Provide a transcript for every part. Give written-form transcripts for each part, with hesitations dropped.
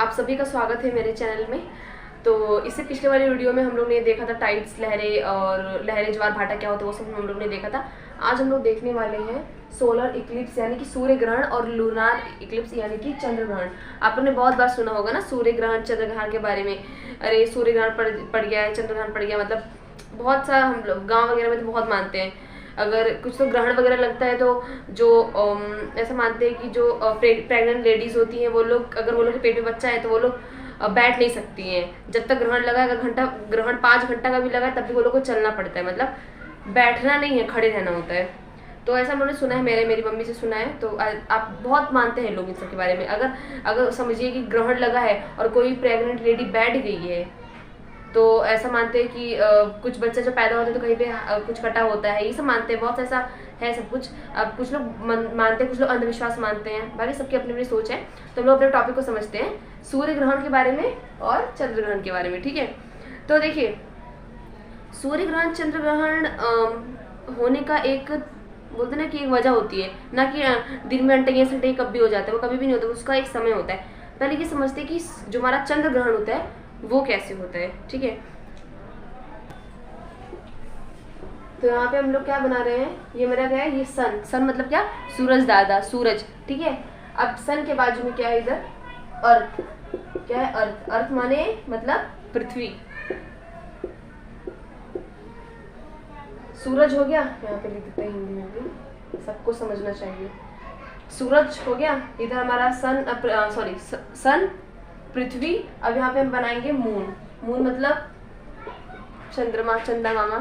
आप सभी का स्वागत है मेरे चैनल में। तो इससे पिछले वाली वीडियो में हम लोग ने देखा था टाइड्स, लहरें और लहरें ज्वार भाटा क्या होता है वो सब हम लोग ने देखा था। आज हम लोग देखने वाले हैं सोलर इक्लिप्स यानी कि सूर्य ग्रहण और लूनार इक्लिप्स यानी कि चंद्र ग्रहण। आप लोगों ने बहुत बार सुना होगा ना सूर्य ग्रहण चंद्र ग्रहण के बारे में। अरे सूर्य ग्रहण पड़ गया है, चंद्र ग्रहण पड़ गया, मतलब बहुत सा हम लोग गाँव वगैरह में तो बहुत मानते हैं। अगर कुछ तो ग्रहण वगैरह लगता है तो जो ऐसा मानते हैं कि जो प्रेग्नेंट लेडीज होती हैं वो लोग, अगर वो लोग के पेट में बच्चा है तो वो लोग बैठ नहीं सकती हैं जब तक ग्रहण लगा। अगर ग्रहण 5 घंटा का भी लगा है तब भी वो लोग को चलना पड़ता है, मतलब बैठना नहीं है, खड़े रहना होता है। तो ऐसा मैंने सुना है, मेरी मम्मी से सुना है। तो आप बहुत मानते हैं लोग इन सब के बारे में। अगर समझिए कि ग्रहण लगा है और कोई प्रेग्नेंट लेडी बैठ गई है तो ऐसा मानते हैं कि कुछ बच्चा जो पैदा होता है तो कहीं पे कुछ कटा होता है, ये सब मानते हैं। बहुत ऐसा है सब कुछ। अब कुछ लोग मानते हैं, कुछ लोग अंधविश्वास मानते हैं, बाकी सबकी अपनी अपनी सोच है। तो हम लोग अपने टॉपिक को समझते हैं, सूर्य ग्रहण के बारे में और चंद्र ग्रहण के बारे में, ठीक है। तो देखिए, सूर्य ग्रहण चंद्र ग्रहण होने का एक बोलते ना कि एक वजह होती है, ना कि दिन में घंटे घंटे कब भी हो जाता है, वो कभी भी नहीं होता, उसका एक समय होता है। पहले ये समझते हैं कि जो हमारा चंद्र ग्रहण होता है वो कैसे होता है, ठीक है। तो यहाँ पे हम लोग क्या बना रहे हैं, ये मेरा क्या है, ये सन मतलब क्या, सूरज दादा, सूरज, ठीक है। अब सन के बाजू में क्या है, इधर अर्थ, क्या है, अर्थ माने मतलब पृथ्वी। सूरज हो गया, यहाँ पे लिख देते हैं हिंदी में भी, सबको समझना चाहिए। सूरज हो गया, इधर हमारा सन पृथ्वी। अब यहाँ पे हम बनाएंगे मून मतलब चंद्रमा, चंदा मामा।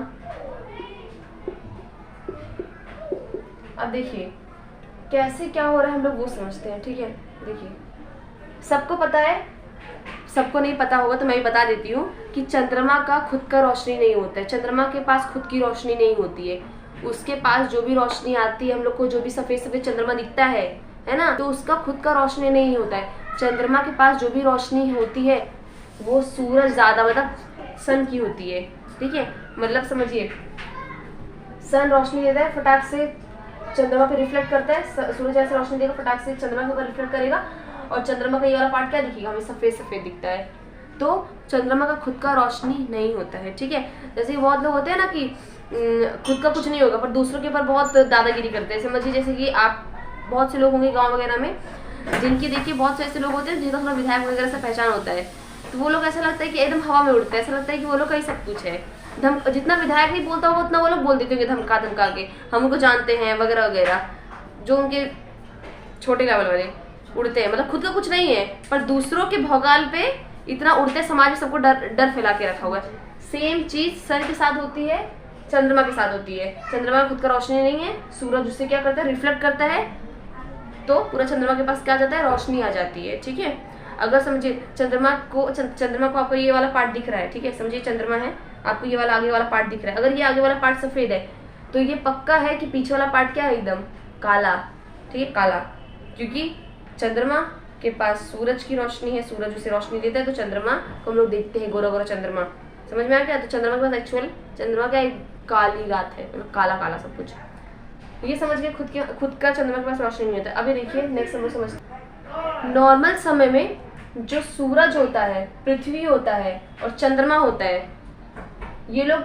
अब देखिए कैसे क्या हो रहा है हम लोग वो समझते हैं, ठीक है। देखिए, सबको पता है, सबको नहीं पता होगा तो मैं भी बता देती हूँ कि चंद्रमा का खुद का रोशनी नहीं होता है। चंद्रमा के पास खुद की रोशनी नहीं होती है। उसके पास जो भी रोशनी आती है, हम लोग को जो भी सफेद सफेद चंद्रमा दिखता है ना, तो उसका खुद का रोशनी नहीं होता है। चंद्रमा के पास जो भी रोशनी होती है वो सूरज ज्यादा मतलब सन की होती है, ठीक है। मतलब समझिए, सन रोशनी देता है, फटाक से चंद्रमा पे रिफ्लेक्ट करता है। सूरज ऐसे रोशनी देगा, फटाक से चंद्रमा के ऊपर रिफ्लेक्ट करेगा और चंद्रमा का ये वाला पार्ट क्या दिखेगा, हमें सफेद सफेद दिखता है। तो चंद्रमा का खुद का रोशनी नहीं होता है, ठीक है। जैसे बहुत लोग होते हैं ना कि खुद का कुछ नहीं होगा पर दूसरों के ऊपर बहुत दादागिरी करते हैं। समझिए जैसे कि आप, बहुत से लोग होंगे गाँव वगैरह में जिनकी देखिए बहुत से ऐसे लोग होते हैं जिनका थोड़ा विधायक वगैरह से पहचान होता है, तो वो लोग ऐसा लगता है कि एकदम हवा में उड़ते हैं, ऐसा लगता है कि वो लोग का ही सब कुछ है। जितना विधायक नहीं बोलता होगा उतना वो लोग बोल देते होंगे धमका धमका के, हम उनको जानते हैं वगैरह वगैरह। जो उनके छोटे लेवल वाले उड़ते हैं, मतलब खुद का कुछ नहीं है पर दूसरों के भौकाल पे इतना उड़ते, समाज में सबको डर फैला के रखा हुआ है। सेम चीज सन के साथ होती है, चंद्रमा के साथ होती है। चंद्रमा में खुद का रोशनी नहीं है, सूरज उससे क्या करता है, रिफ्लेक्ट करता है, तो पूरा चंद्रमा के पास क्या आ जाता है, रोशनी आ जाती है, ठीक है। अगर समझिए चंद्रमा को आपको ये वाला पार्ट दिख रहा है, ठीक है, समझिए चंद्रमा है, आपको ये वाला आगे वाला पार्ट दिख रहा है। अगर ये आगे वाला पार्ट सफेद है तो ये पक्का है कि पीछे वाला पार्ट क्या है, एकदम काला, ठीक है, काला। क्योंकि चंद्रमा के पास सूरज की रोशनी है, सूरज उसे रोशनी देता है, तो चंद्रमा को हम लोग देखते हैं गोरा गोरा चंद्रमा। समझ में आ गया। तो चंद्रमा के पास एक्चुअल चंद्रमा क्या, एक काली रात है, मतलब काला काला सब कुछ। ये समझ गए, खुद का चंद्रमा के पास रोशनी नहीं होता। अभी देखिए नेक्स्ट हम लोग समझते, नॉर्मल समय में जो सूरज होता है, पृथ्वी होता है और चंद्रमा होता है, ये लोग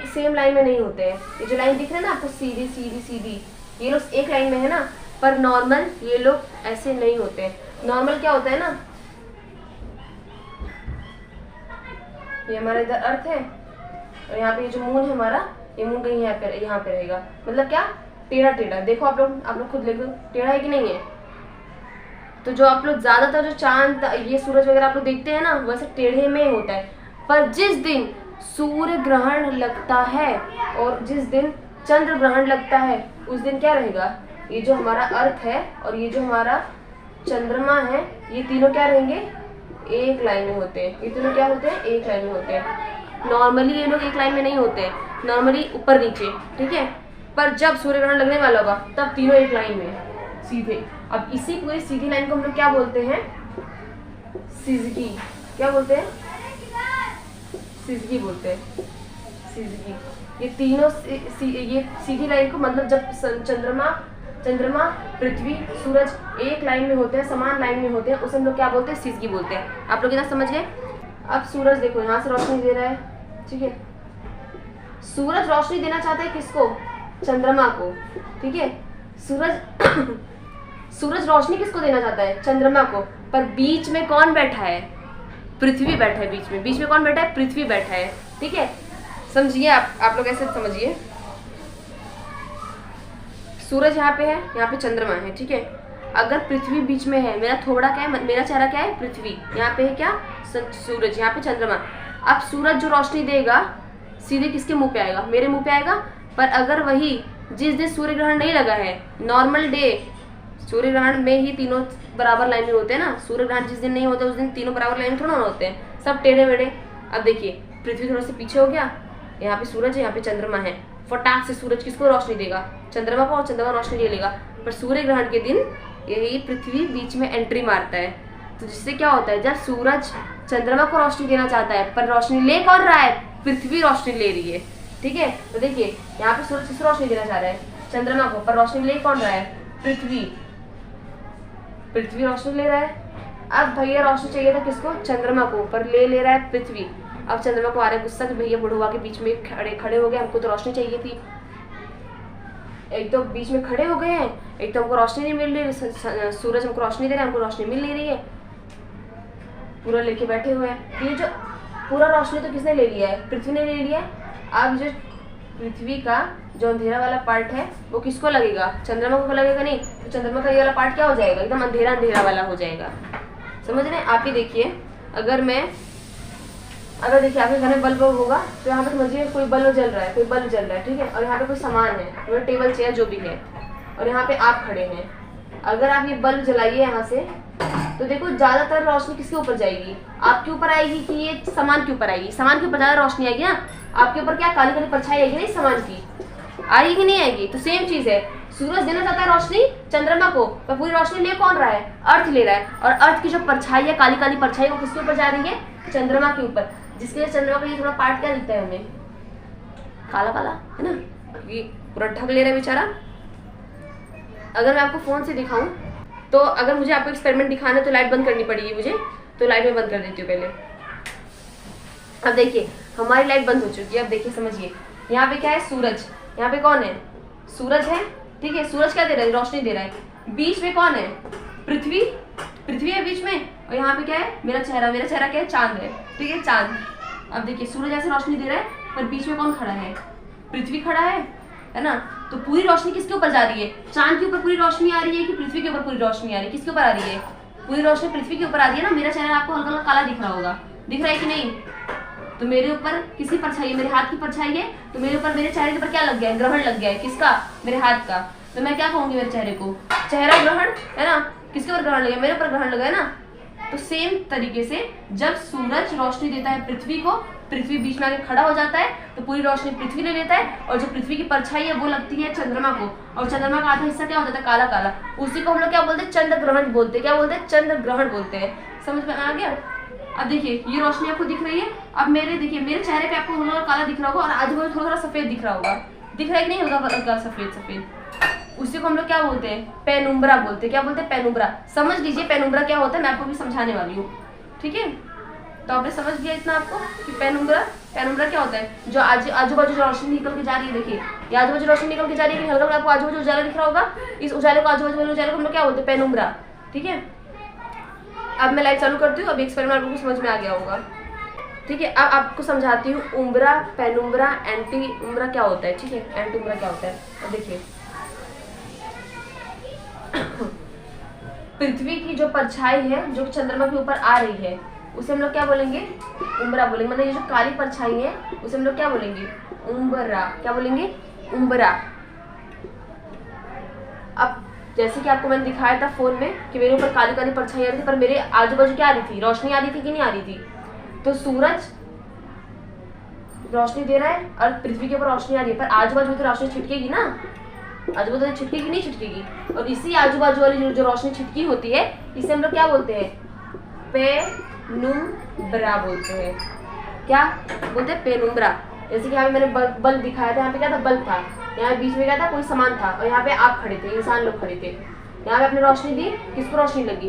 सेम लाइन में नहीं होते हैं। ये जो लाइन दिख रहा है ना आपको, सीधी सीधी सीधी, ये लोग एक लाइन में है ना, पर नॉर्मल ये लोग ऐसे नहीं होते हैं। नॉर्मल क्या होता है ना, ये हमारा इधर अर्थ है और यहाँ पे ये जो मून है हमारा, ये मून कहीं यहाँ पे रहेगा, मतलब क्या, टेढ़ा टेढ़ा। देखो आप लोग खुद देखो, टेढ़ा है कि नहीं है। तो जो आप लोग ज्यादातर जो चांद, ये सूरज वगैरह आप लोग देखते हैं ना, वैसे टेढ़े में होता है। पर जिस दिन सूर्य ग्रहण लगता है और जिस दिन चंद्र ग्रहण लगता है उस दिन क्या रहेगा, ये जो हमारा अर्थ है और ये जो हमारा चंद्रमा है, ये तीनों क्या रहेंगे, एक लाइन में होते हैं। ये तीनों क्या होते हैं, एक लाइन में होते हैं। नॉर्मली ये लोग एक लाइन में नहीं होते, नॉर्मली ऊपर नीचे, ठीक है। पर जब सूर्य ग्रहण लगने वाला होगा तब तीनों एक लाइन में सीधे। अब इसी पूरी सीधी लाइन को हम लोग क्या बोलते हैं, सिजगी। क्या बोलते हैं, सिजगी बोलते हैं, सिजगी। ये तीनों ये सीधी लाइन को, मतलब जब चंद्रमा चंद्रमा, पृथ्वी, सूरज एक लाइन में होते हैं, समान लाइन में होते हैं, उसे हम लोग क्या बोलते हैं? सिसगी बोलते हैं। आप लोग इतना समझ गए? अब सूरज देखो यहाँ से रोशनी दे रहा है, ठीक है। सूरज रोशनी देना चाहता है किसको? चंद्रमा को, ठीक है। सूरज सूरज रोशनी किसको देना चाहता है? चंद्रमा को। पर बीच में कौन बैठा है? पृथ्वी बैठा है बीच में। बीच में कौन बैठा है? पृथ्वी बैठा है, ठीक है। समझिए आप लोग ऐसे समझिए। सूरज यहाँ पे है, यहाँ पे चंद्रमा है, ठीक है। अगर पृथ्वी बीच में है, मेरा थोड़ा क्या है, मेरा चेहरा क्या है? पृथ्वी। यहाँ पे है क्या? सूरज। यहाँ पे चंद्रमा। अब सूरज जो रोशनी देगा सीधे किसके मुंह पे आएगा? मेरे मुंह पे आएगा। पर अगर वही जिस दिन सूर्य ग्रहण नहीं लगा है, नॉर्मल डे, सूर्य ग्रहण में ही तीनों बराबर लाइन में होते हैं ना। सूर्य ग्रहण जिस दिन नहीं होता उस दिन तीनों बराबर लाइन में थोड़ा ना होते हैं, सब टेढ़े मेढ़े। अब देखिए पृथ्वी थोड़ा सा पीछे हो गया, यहाँ पे सूरज है, यहाँ पे चंद्रमा है। फटाक से सूरज किसको रोशनी देगा? चंद्रमा को, और चंद्रमा रोशनी ले लेगा। पर सूर्य ग्रहण के दिन यही पृथ्वी बीच में एंट्री मारता है। तो जिससे क्या होता है? जब सूरज चंद्रमा को रोशनी देना चाहता है, पर रोशनी ले कौन रहा है? पृथ्वी रोशनी ले रही है, ठीक है। तो देखिए यहाँ पे सूरज किसको रोशनी देना चाह रहा है? चंद्रमा को। पर रोशनी ले कौन रहा है? पृथ्वी। पृथ्वी रोशनी ले रहा है। अब भैया रोशनी चाहिए था किसको? चंद्रमा को, पर ले रहा है पृथ्वी। अब चंद्रमा को आ रहा है गुस्सा कि भैया बुढ़वा के बीच में खड़े हो गए, हमको तो रोशनी चाहिए थी। एक तो बीच में खड़े हो गए हैं, एक तो हमको रोशनी नहीं मिल रही, सूरज हमको रोशनी दे रहा है, हमको रोशनी मिल नहीं रही है, पूरा लेके बैठे हुए हैं। ये जो पूरा रोशनी तो किसने ले लिया है? पृथ्वी ने ले लिया है। अब जो पृथ्वी का जो अंधेरा वाला पार्ट है वो किसको लगेगा? चंद्रमा को लगेगा नहीं। तो चंद्रमा का ये वाला पार्ट क्या हो जाएगा? एकदम अंधेरा अंधेरा वाला हो जाएगा। समझ रहे हैं? आप ही देखिए, अगर देखिए आपके घर में बल्ब होगा तो यहाँ पे समझिए कोई बल्ब जल रहा है, कोई बल्ब जल रहा है, ठीक है। और यहाँ पे कोई सामान है, मतलब टेबल चेयर जो भी है, और यहाँ पे आप खड़े हैं। अगर आप ये बल्ब जलाइए यहाँ से, तो देखो ज्यादातर रोशनी किसके ऊपर जाएगी? आपके ऊपर आएगी कि ये सामान के ऊपर आएगी? सामान के ऊपर ज्यादा रोशनी आएगी ना। आपके ऊपर क्या काली काली परछाई आएगी ना इस सामान की? आएगी कि नहीं आएगी? तो सेम चीज है, सूरज देना चाहता है रोशनी चंद्रमा को, पर पूरी रोशनी ले कौन रहा है? अर्थ ले रहा है। और अर्थ की जो परछाई है, काली काली परछाई, वो किसके ऊपर जा रही है? चंद्रमा के ऊपर। जिसके लिए चंद्रमा का ये थोड़ा पार्ट क्या दिखता है हमें? काला काला, है ना, क्योंकि पूरा ढक ले रहा है बेचारा। अगर मैं आपको फोन से दिखाऊं, तो अगर मुझे आपको एक्सपेरिमेंट दिखाना है तो लाइट बंद करनी पड़ेगी मुझे, तो लाइट में बंद कर देती हूँ पहले। अब देखिए हमारी लाइट बंद हो चुकी है। अब देखिए समझिए, यहाँ पे क्या है? सूरज। यहाँ पे कौन है? सूरज है, ठीक है। सूरज क्या दे रहा है? रोशनी दे रहा है। बीच में कौन है? पृथ्वी। पृथ्वी है बीच में, और यहाँ पे क्या है? मेरा चेहरा। मेरा चेहरा क्या है? चांद है, ठीक है, चांद। अब देखिए सूरज ऐसे रोशनी दे रहा है, पर बीच में कौन खड़ा है? पृथ्वी खड़ा है ना। तो पूरी रोशनी किसके ऊपर जा रही है? चांद के ऊपर पूरी रोशनी आ रही है कि पृथ्वी के ऊपर पूरी रोशनी आ रही है? किसके ऊपर आ रही है? पूरी रोशनी पृथ्वी के ऊपर आ रही है ना। मेरा चेहरा आपको हल्का हल्का काला दिख रहा होगा, दिख रहा है कि नहीं? तो मेरे ऊपर किसी परछाई है? मेरे हाथ की परछाई है, तो मेरे ऊपर, मेरे चेहरे के ऊपर क्या लग गया है? ग्रहण लग गया है। किसका? मेरे हाथ का। तो मैं क्या कहूँगी मेरे चेहरे को? चेहरा ग्रहण, है ना। किसके ऊपर ग्रहण लगा? मेरे ऊपर ग्रहण लगा है ना। तो सेम तरीके से जब सूरज रोशनी देता है पृथ्वी को, पृथ्वी बीच में आके खड़ा हो जाता है, तो पूरी रोशनी पृथ्वी ले लेता है, और जो पृथ्वी की परछाई है वो लगती है चंद्रमा को, और चंद्रमा का आधा हिस्सा क्या हो जाता है? काला काला। उसी को हम लोग क्या बोलते हैं? चंद्र ग्रहण बोलते हैं। क्या बोलते हैं? चंद्र ग्रहण बोलते हैं। समझ में आ गया? अब देखिए ये रोशनी आपको दिख रही है। अब देखिए मेरे चेहरे पे आपको हल्का काला दिख रहा होगा, और आजू बाजू थोड़ा थोड़ा सफेद दिख रहा होगा। दिख रहा है कि नहीं? हल्का सफेद सफेद। उसी को हम लोग क्या बोलते हैं? पेनुम्ब्रा बोलते हैं। क्या बोलते हैं? पेनुम्ब्रा। समझ लीजिए पेनुम्ब्रा क्या होता है, मैं आपको भी समझाने वाली हूँ, ठीक है। तो आपने समझ लिया इतना आपको कि पेनुम्ब्रा क्या होता है? जो आजू बाजू जो रोशनी निकल के जा रही है, देखिए ये आजू बाजू रोशनी निकल के जा रही है, हल्का आपको आजू बाजू उजाला दिख रहा होगा। इस उजाले को, आजू बाजू वाले उजाले को हम लोग क्या बोलते हैं? पेनुम्ब्रा, ठीक है। अब मैं लाइट चालू करती हूँ। अब एक्सपेरिमेंट आपको समझ में आ गया होगा, ठीक है। अब आपको समझाती हूँ उम्ब्रा, पेनुम्ब्रा, एंटी उम्ब्रा क्या होता है, ठीक है। एंटी उम्ब्रा क्या होता है? अब देखिए पृथ्वी की जो परछाई है जो चंद्रमा के ऊपर आ रही है, उसे हम लोग क्या बोलेंगे? उम्ब्रा बोलेंगे। मतलब ये जो काली परछाई है उसे हम लोग क्या बोलेंगे? उम्ब्रा। क्या बोलेंगे? उम्ब्रा। अब जैसे कि आपको मैंने दिखाया था फोन में कि मेरे ऊपर काली काली परछाई आ रही थी, पर मेरे आजू बाजू क्या आ रही थी? रोशनी आ रही थी कि नहीं आ रही थी? तो सूरज रोशनी दे रहा है और पृथ्वी के ऊपर रोशनी आ रही है, पर आजू बाजू तो रोशनी छिटकेगी ना। आजू बाजू छिटकेगी नहीं छिटकेगी? और इसी आजू बाजू वाली जो रोशनी छिटकी होती है, इसे हम लोग क्या बोलते हैं? पेनुम्ब्रा बोलते हैं। क्या बोलते हैं? पेनुम्ब्रा। जैसे कि यहाँ पे मैंने बल्ब दिखाया था, यहाँ पे क्या था? बल्ब था। यहाँ बीच में क्या था, कोई सामान था और यहाँ पे आप खड़े थे, इंसान लोग खड़े थे। यहाँ पे आपने रोशनी दी, किसको रोशनी लगी,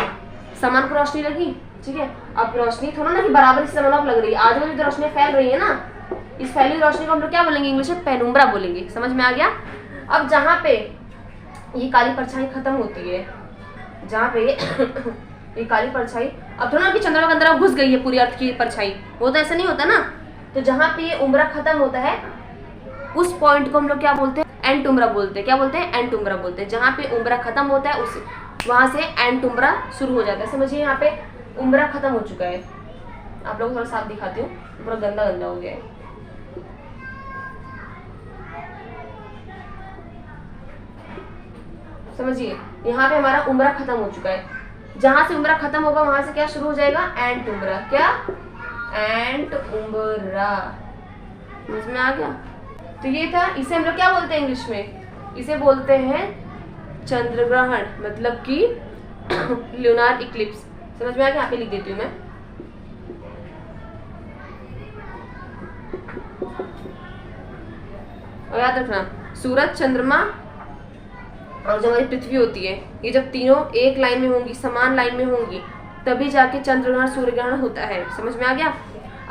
सामान को रोशनी लगी, ठीक है। अब रोशनी थोड़ा ना कि बराबर इस सामान लग रही है, आज जो रोशनी फैल रही है ना, इस फैली रोशनी को हम लोग क्या बोलेंगे, इंग्लिश में पेनुम्ब्रा बोलेंगे। समझ में आ गया। अब जहाँ पे ये काली परछाई खत्म होती है, जहाँ पे ये काली परछाई, अब थोड़ा ना कि चंद्रमा के अंदर घुस गई है पूरी अर्थ की परछाई, वो तो ऐसा नहीं होता ना। तो जहाँ पे ये उम्रा खत्म होता है उस पॉइंट को हम लोग क्या बोलते हैं, एंड उम्रा बोलते हैं। क्या बोलते हैं, एंड उम्रा बोलते हैं। जहाँ पे उम्रा खत्म होता है उस वहां से एंड उम्रा शुरू हो जाता है। समझिए यहाँ पे उम्रा खत्म हो चुका है। आप लोग थोड़ा साफ दिखाती हूँ, पूरा गंदा गंदा हो गया है। समझिए यहाँ पे हमारा उम्रा खत्म हो चुका है। जहां से उम्रा खत्म होगा वहां से क्या शुरू हो जाएगा, एंड उम्रा। क्या, एंड उम्रा। समझ में आ गया। तो ये था, इसे हम लोग क्या बोलते हैं इंग्लिश में, इसे बोलते हैं चंद्र ग्रहण, मतलब कि ल्यूनार इक्लिप्स। समझ में आ गया। यहाँ पे लिख देती हूँ मैं। और याद रखना, सूरज, चंद्रमा और जो हमारी पृथ्वी होती है, ये जब तीनों एक लाइन में होंगी, समान लाइन में होंगी, तभी जाके चंद्र ग्रहण सूर्य ग्रहण होता है। समझ में आ गया।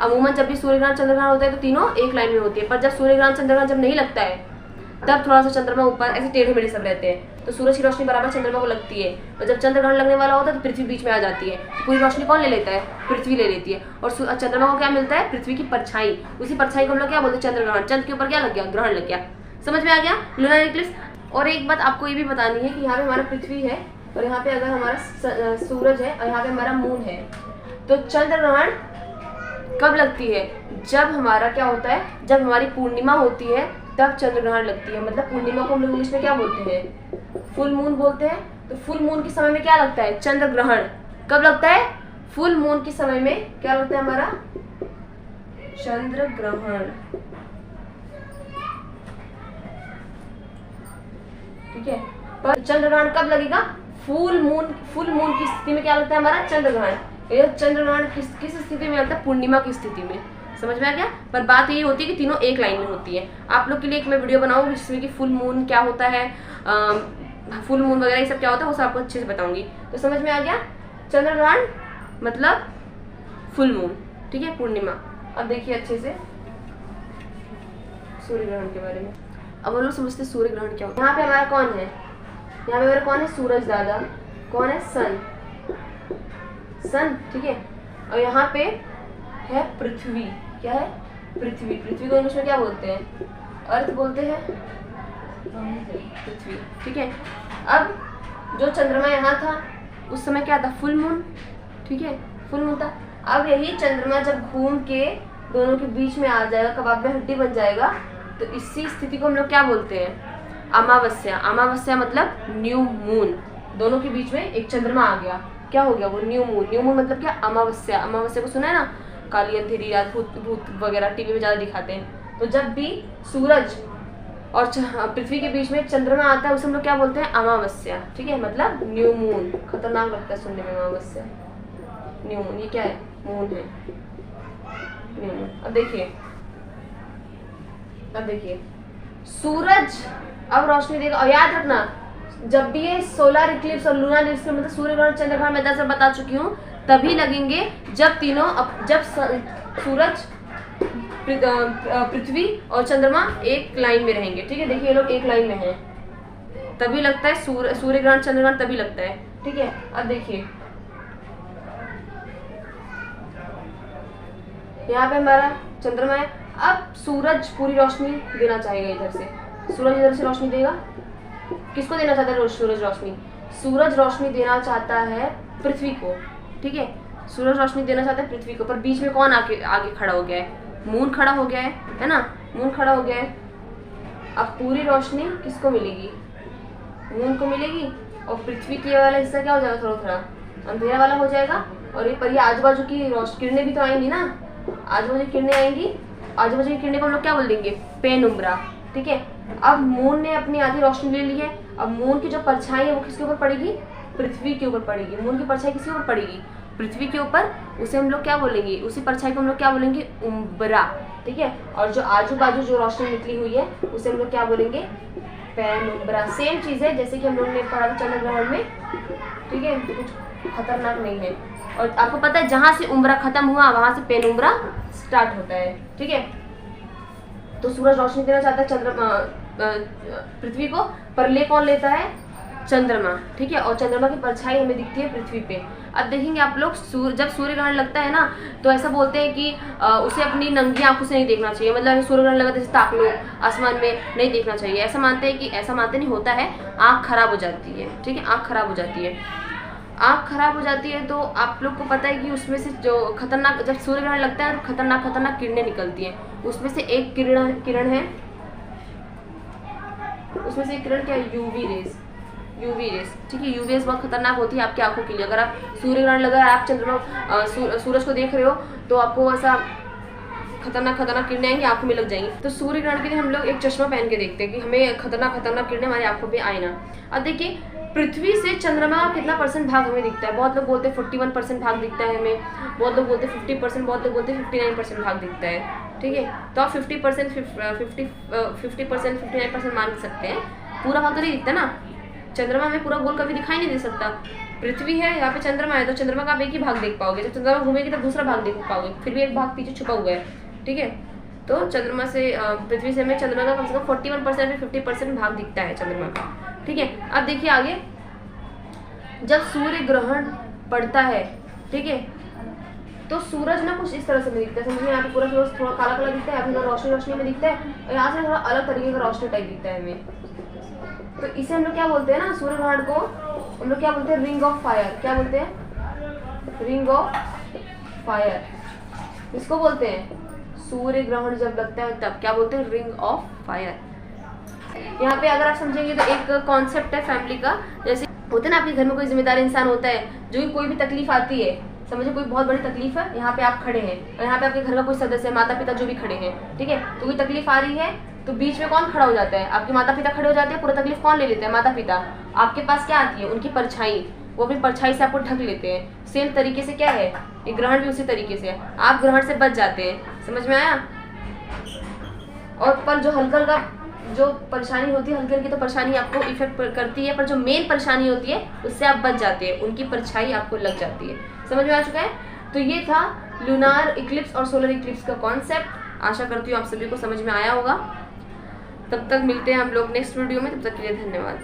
अमूमन जब भी सूर्य ग्रहण चंद्र ग्रहण होता है तो तीनों एक लाइन में होती है, पर जब सूर्य ग्रहण चंद्र ग्रहण जब नहीं लगता है तब थोड़ा सा चंद्रमा ऊपर ऐसे टेढ़े मेढ़े सब रहते हैं, तो सूरज की रोशनी बराबर चंद्रमा को लगती है। और जब चंद्र ग्रहण लगने वाला होता है तो पृथ्वी बीच में आ जाती है। पूरी रोशनी कौन ले लेता है, पृथ्वी ले लेती है। और चंद्रमा को क्या मिलता है, पृथ्वी की परछाई। उसी परछाई को हम लोग क्या बोलते हैं, चंद्र ग्रहण। चंद्र के ऊपर क्या लग गया, ग्रहण लग गया। समझ में आ गया, लूनर इक्लिप्स। और एक बात आपको ये भी बतानी है कि यहाँ पे हमारा पृथ्वी है और यहाँ पे अगर हमारा सूरज है और यहाँ पे हमारा मून है, तो चंद्र ग्रहण कब लगती है, जब हमारा क्या होता है, जब हमारी पूर्णिमा होती है तब चंद्र ग्रहण लगती है। मतलब पूर्णिमा को हम लोग इंग्लिश में क्या बोलते हैं, फुल मून बोलते हैं। तो फुल मून के समय में क्या लगता है, चंद्र ग्रहण। कब लगता है, फुल मून के समय में क्या लगता है हमारा, चंद्र ग्रहण। ठीक है। पर चंद्र ग्रहण कब लगेगा, फुल मून की स्थिति में क्या लगता है हमारा, चंद्र ग्रहण। ये चंद्र ग्रहण किस स्थिति में लगता है, पूर्णिमा की स्थिति में। समझ में आ गया। पर बात ये होती है कि तीनों एक लाइन में होती है। आप लोग के लिए एक मैं वीडियो बनाऊंगी जिसमें कि फुल मून क्या होता है, फुल मून वगैरह ये सब क्या होता है, वो सब आपको अच्छे से बताऊंगी। तो समझ में आ गया, चंद्र ग्रहण मतलब फुल मून, ठीक है, पूर्णिमा। अब देखिए अच्छे से सूर्य ग्रहण के बारे में। अब हम लोग समझते सूर्य ग्रहण क्या होता है। यहाँ पे हमारा कौन है, यहाँ पे हमारा कौन है, सूरज दादा। कौन है, सन, ठीक है। और यहाँ पे है पृथ्वी। क्या है, पृथ्वी। पृथ्वी को इंग्लिश में क्या बोलते हैं, अर्थ बोलते हैं, पृथ्वी। ठीक है। अब जो चंद्रमा यहाँ था उस समय क्या था, फुल मून। ठीक है, फुल मून था। अब यही चंद्रमा जब घूम के दोनों के बीच में आ जाएगा, कबाब में हड्डी बन जाएगा, तो इसी स्थिति को हम लोग क्या बोलते हैं, अमावस्या। अमावस्या मतलब न्यू मून। दोनों के बीच में एक चंद्रमा आ गया, क्या हो गया वो, न्यू मून। न्यू मून मतलब क्या, अमावस्या। अमावस्या को सुना है ना, काली अंधेरी रात, भूत वगैरह टीवी में ज़्यादा दिखाते हैं। तो जब भी सूरज और पृथ्वी के बीच में चंद्रमा आता है उसे हम लोग क्या बोलते हैं, अमावस्या। ठीक है, मतलब न्यू मून। खतरनाक लगता है सुनने में, अमावस्या, न्यू मून। ये क्या है, मून है, न्यू मून। अब देखिए सूरज अब रोशनी देगा। और याद रखना, जब भी ये सोलर इक्लिप्स और लूनर इक्लिप्स मतलब सूर्य ग्रहण चंद्र ग्रहण मैं 10 बार बता चुकी हूँ, तभी लगेंगे जब तीनों जब सूरज, पृथ्वी और चंद्रमा एक लाइन में रहेंगे। ठीक है, देखिए ये लोग एक लाइन में हैं, तभी लगता है सूर्य ग्रहण चंद्र ग्रहण, तभी लगता है। ठीक है। अब देखिए यहाँ पे हमारा चंद्रमा है। अब सूरज पूरी रोशनी देना चाहेगा इधर से, सूरज इधर से रोशनी देगा। किसको देना चाहता है सूरज रोशनी, सूरज रोशनी देना चाहता है पृथ्वी को। ठीक है, सूरज रोशनी देना चाहता है पृथ्वी को, पर बीच में कौन आगे खड़ा हो गया है, मून खड़ा हो गया है ना, मून खड़ा हो गया है। अब पूरी रोशनी किसको मिलेगी, मून को मिलेगी, और पृथ्वी के वाला हिस्सा क्या हो जाएगा, थोड़ा थोड़ा अंधेरा वाला हो जाएगा। और ये पर ये आजू बाजू की किरणें भी तो आएंगी ना, आजू बाजू किरणें आएंगी, आजू बाजू की किरणें को हम लोग क्या बोल देंगे, पेनुम्ब्रा। ठीक है। अब मून ने अपनी आधी रोशनी ले ली है। अब मून की जो परछाई है वो किसके ऊपर पड़ेगी, पृथ्वी के ऊपर पड़ेगी। मून की परछाई किसके ऊपर पड़ेगी, पृथ्वी के ऊपर, उसे हम लोग क्या बोलेंगे, उसी परछाई को हम लोग क्या बोलेंगे, उम्ब्रा, ठीक है। और जो आजू बाजू जो रोशनी निकली हुई है उसे हम लोग क्या बोलेंगे, पेनुम्ब्रा। सेम चीज़ है जैसे कि हम लोग ने पढ़ा था चंद्र ग्रहण में, ठीक है, तो कुछ खतरनाक नहीं है। और आपको पता है जहाँ से उम्ब्रा खत्म हुआ वहाँ से पेनुम्ब्रा स्टार्ट होता है, ठीक है। तो सूरज रोशनी देना चाहता है पृथ्वी को, पर ले कौन लेता है, चंद्रमा, ठीक है। और चंद्रमा की परछाई हमें दिखती है पृथ्वी पे। अब देखेंगे आप लोग, जब सूर्य ग्रहण लगता है ना तो ऐसा बोलते हैं कि उसे अपनी नंगी आंखों से नहीं देखना चाहिए, मतलब सूर्य ग्रहण लगा जैसे ताक लो आसमान में, नहीं देखना चाहिए। ऐसा मानते हैं कि, ऐसा मानते नहीं, होता है, आँख खराब हो जाती है, ठीक है, आँख खराब हो जाती है। आँख खराब हो जाती है तो आप लोग को पता है कि उसमें से जो खतरनाक, जब सूर्य ग्रहण लगता है तो खतरनाक खतरनाक किरणें निकलती हैं। उसमें से एक किरण है, उसमें से एक किरण क्या है, यूवी रेस, ठीक है। यूवी रेस बहुत खतरनाक होती है आपकी आंखों के लिए। अगर आप सूर्य ग्रहण लगा, आप चंद्रमा सूरज को देख रहे हो तो आपको ऐसा खतरनाक किरणें आएंगी, आंखों में लग जाएंगी। तो सूर्य ग्रहण के लिए हम लोग एक चश्मा पहन के देखते हैं कि हमें खतरनाक किरणें हमारी आंखों पे आए ना। अब देखिए, पृथ्वी से चंद्रमा का कितना परसेंट भाग हमें दिखता है। बहुत लोग बोलते हैं 41% भाग दिखता है हमें, बहुत लोग बोलते हैं 50%, बहुत लोग बोलते हैं 59% भाग दिखता है, ठीक है। तो आप 50%, 59% मान सकते हैं, पूरा भाग तो नहीं दिखता ना। चंद्रमा में पूरा गोल कभी दिखाई नहीं दे सकता। पृथ्वी है, यहाँ पे चंद्रमा है, तो चंद्रमा का आप एक ही भाग देख पाओगे। जब चंद्रमा घूमेगी तो दूसरा भाग देख पाओगे, फिर भी एक भाग पीछे छुपा हुआ है, ठीक है। तो चंद्रमा से पृथ्वी से हमें चंद्रमा का कम से कम 41% या 50% भाग दिखता है चंद्रमा का, ठीक है। अब देखिए आगे, जब सूर्य ग्रहण पड़ता है, ठीक है, तो सूरज ना कुछ इस तरह से में दिखता है, समझिए यहाँ पे पूरा सूरज थोड़ा काला काला दिखता है, यहाँ पे रोशनी में दिखता है, और यहाँ से थोड़ा अलग तरीके का रोशनी टाइप दिखता है हमें। तो इसे हम लोग क्या बोलते हैं ना, सूर्य ग्रहण को हम लोग क्या बोलते हैं, रिंग ऑफ फायर। क्या बोलते हैं, रिंग ऑफ फायर। इसको बोलते हैं सूर्य ग्रहण जब लगता है तब क्या बोलते हैं, रिंग ऑफ फायर। यहाँ पे अगर आप समझेंगे तो एक कॉन्सेप्ट है फैमिली का, जैसे होता है ना आपके घर में कोई जिम्मेदार इंसान होता है, जो कोई भी तकलीफ आती है, समझिए कोई बहुत बड़ी तकलीफ है, यहाँ पे आप खड़े हैं और यहाँ पे आपके घर का कोई सदस्य है, माता पिता जो भी खड़े हैं, ठीक है। तो कोई तकलीफ आ रही है तो बीच में कौन खड़ा हो जाता है, आपके माता पिता खड़े हो जाते हैं, पूरा तकलीफ कौन ले लेते हैं, माता पिता। आपके पास क्या आती है, उनकी परछाई, वो अपनी परछाई से आपको ढक लेते हैं। सेम तरीके से क्या है, ये ग्रहण भी उसी तरीके से है, आप ग्रहण से बच जाते हैं, समझ में आया। और पर जो हल्का जो परेशानी होती है, हल्की हल्की तो परेशानी आपको इफेक्ट करती है, पर जो मेन परेशानी होती है उससे आप बच जाते हैं, उनकी परछाई आपको लग जाती है। समझ में आ चुका है। तो ये था लूनार इक्लिप्स और सोलर इक्लिप्स का कॉन्सेप्ट। आशा करती हूँ आप सभी को समझ में आया होगा। तब तक मिलते हैं हम लोग नेक्स्ट वीडियो में, तब तक के लिए धन्यवाद।